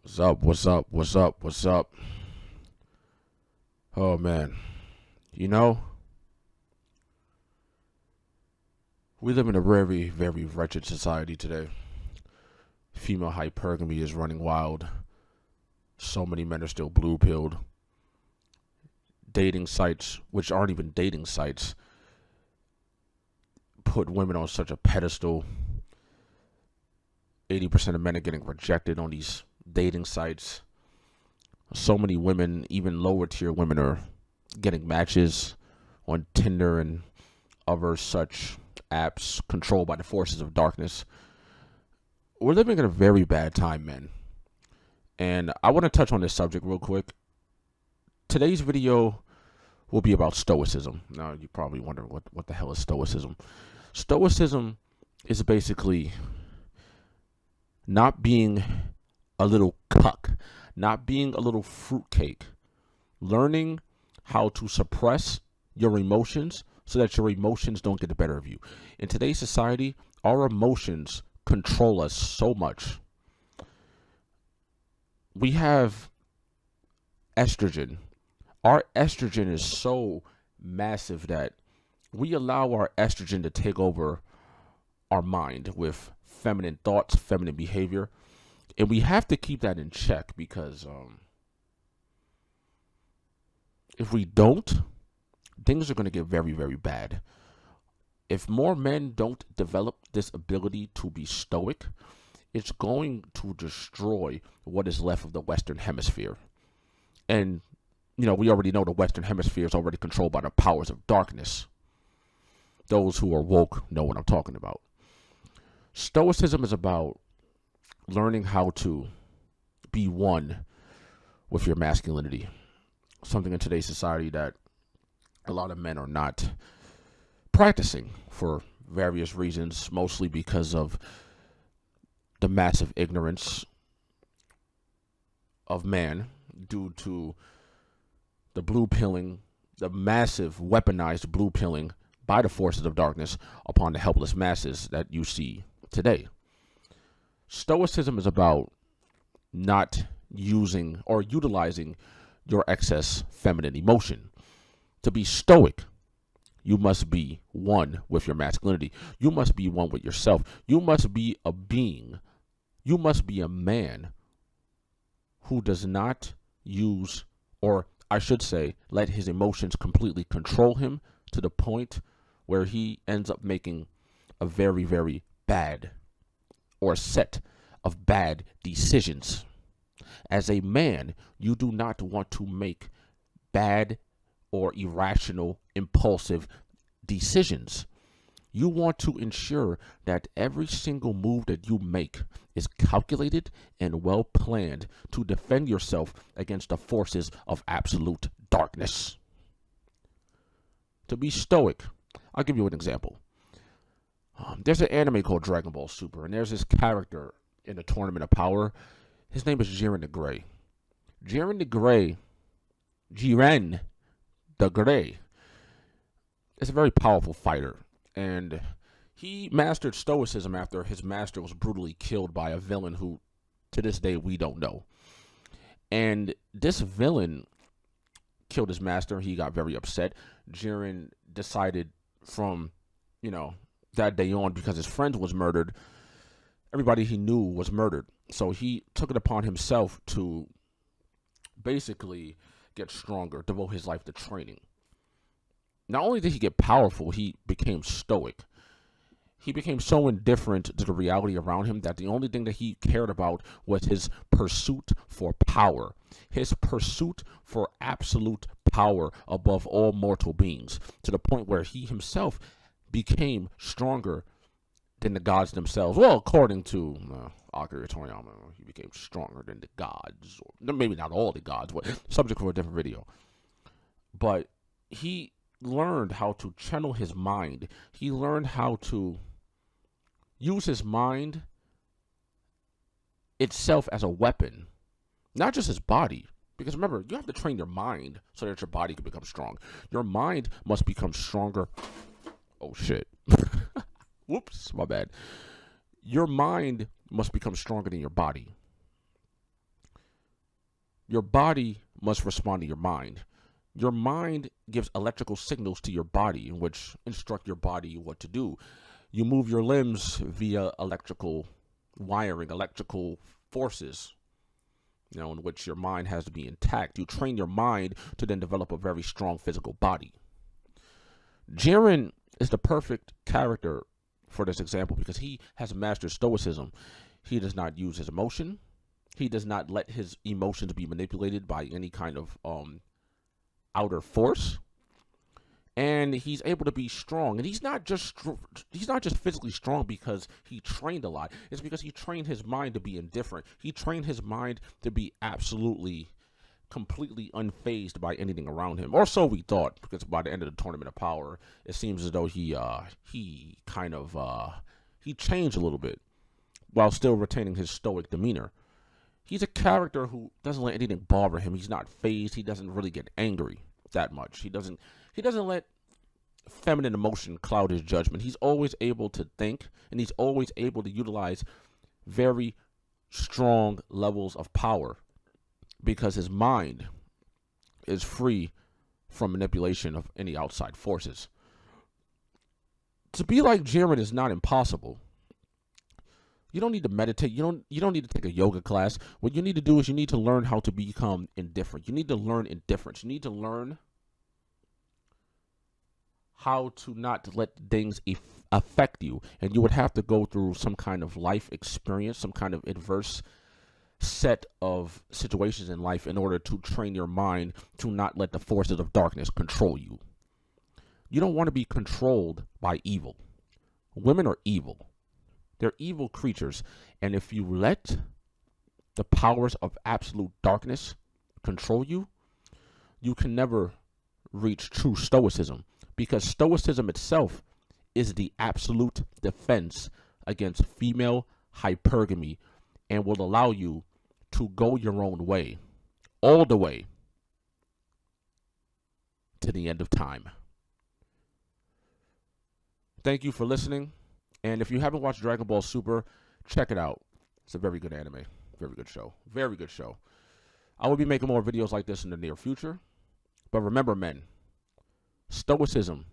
What's up? What's up? What's up? What's up? Oh man, you know, we live in a very, very wretched society today. Female hypergamy is running wild. So many men are still blue pilled. Dating sites, which aren't even dating sites, put women on such a pedestal. 80% of men are getting rejected on these dating sites. So many women, even lower tier women, are getting matches on Tinder and other such apps controlled by the forces of darkness. We're living in a very bad time, man. And I want to touch on this subject real quick. Today's video will be about Stoicism. Now, you're probably wondering what the hell is Stoicism? Stoicism is basically not being a little cuck, not being a little fruitcake, learning how to suppress your emotions so that your emotions don't get the better of you. In today's society, our emotions control us so much. We have estrogen. Our estrogen is so massive that we allow our estrogen to take over our mind with feminine thoughts, feminine behavior. And we have to keep that in check because if we don't, things are going to get very, very bad. If more men don't develop this ability to be stoic, it's going to destroy what is left of the Western Hemisphere. And, we already know the Western Hemisphere is already controlled by the powers of darkness. Those who are woke know what I'm talking about. Stoicism is about learning how to be one with your masculinity. Something in today's society that a lot of men are not practicing for various reasons, mostly because of the massive ignorance of man due to the blue pilling, the massive weaponized blue pilling by the forces of darkness upon the helpless masses that you see today. Stoicism is about not using or utilizing your excess feminine emotion. To be stoic, you must be one with your masculinity. You must be one with yourself. You must be a being. You must be a man who does not use, or I should say, let his emotions completely control him to the point where he ends up making a very, very bad or set of bad decisions. As a man, you do not want to make bad or irrational, impulsive decisions. You want to ensure that every single move that you make is calculated and well planned to defend yourself against the forces of absolute darkness. To be stoic, I'll give you an example. There's an anime called Dragon Ball Super, and there's this character in the Tournament of Power. His name is Jiren the Grey. Jiren the Grey is a very powerful fighter, and he mastered Stoicism after his master was brutally killed by a villain who, to this day, we don't know. And this villain killed his master. He got very upset. Jiren decided from, that day on, because his friend was murdered, everybody he knew was murdered. So he took it upon himself to basically get stronger, devote his life to training. Not only did he get powerful, he became stoic. He became so indifferent to the reality around him that the only thing that he cared about was his pursuit for power, his pursuit for absolute power above all mortal beings, to the point where he himself became stronger than the gods themselves. Well, according to Akira Toriyama, he became stronger than the gods. Or maybe not all the gods, but subject for a different video. But he learned how to channel his mind. He learned how to use his mind itself as a weapon, not just his body. Because remember, you have to train your mind so that your body can become strong. Your mind must become stronger. Oh, shit. Whoops, my bad. Your mind must become stronger than your body. Your body must respond to your mind. Your mind gives electrical signals to your body, in which instruct your body what to do. You move your limbs via electrical wiring, electrical forces, in which your mind has to be intact. You train your mind to then develop a very strong physical body. Jiren is the perfect character for this example because he has mastered Stoicism. He does not use his emotion. He does not let his emotions be manipulated by any kind of outer force. And he's able to be strong. And he's not just physically strong because he trained a lot. It's because he trained his mind to be indifferent. He trained his mind to be absolutely, completely unfazed by anything around him. Or so we thought, because by the end of the Tournament of Power, it seems as though he changed a little bit while still retaining his stoic demeanor. He's a character who doesn't let anything bother him. He's not fazed. He doesn't really get angry that much. He doesn't let feminine emotion cloud his judgment. He's always able to think, and he's always able to utilize very strong levels of power because his mind is free from manipulation of any outside forces. To be like Jiren is not impossible. You don't need to meditate. You don't need to take a yoga class. What you need to do is you need to learn how to become indifferent. You need to learn indifference. You need to learn how to not let things affect you. And you would have to go through some kind of life experience, some kind of adverse set of situations in life in order to train your mind to not let the forces of darkness control you. You don't want to be controlled by evil. Women are evil. They're evil creatures. And if you let the powers of absolute darkness control you, you can never reach true stoicism, because stoicism itself is the absolute defense against female hypergamy and will allow you to go your own way, all the way to the end of time. Thank you for listening. And if you haven't watched Dragon Ball Super, check it out. It's a very good anime. Very good show. Very good show. I will be making more videos like this in the near future. But remember, men, stoicism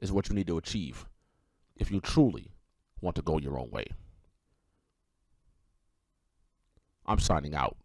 is what you need to achieve if you truly want to go your own way. I'm signing out.